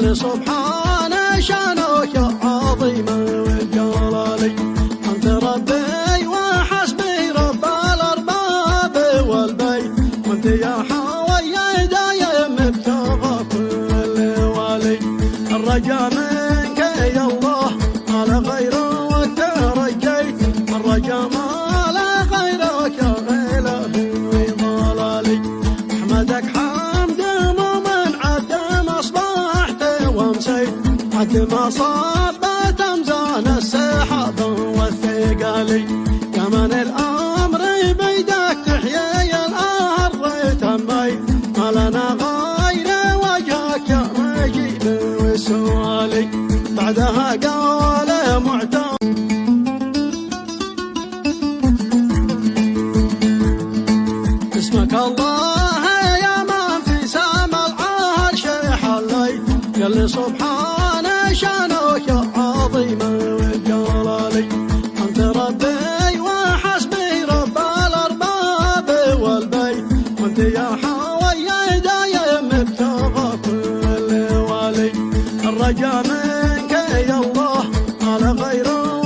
يلي سبحان شانك عظيم وجلالي. أنت ربي وحسبي رب الأرباب والبيت، وأنت يا حوي دايم ابتغى كل والي. الرجا منك يا الله على غيرك ترجيت، الرجا ما لا غيرك يا إلهي ضلالي. أحمدك حمد مؤمن عد ما أصبحت وامسيت، عد ما صبت أمزان السحاب والثقالي. يا من الأمر بيدك تحيي الأرض تميت، ما لنا غير وجهك يا مجيب وسؤالي. بعدها قال معتاد اسمك الله يا من في سما العرش حليت، يلي سبحان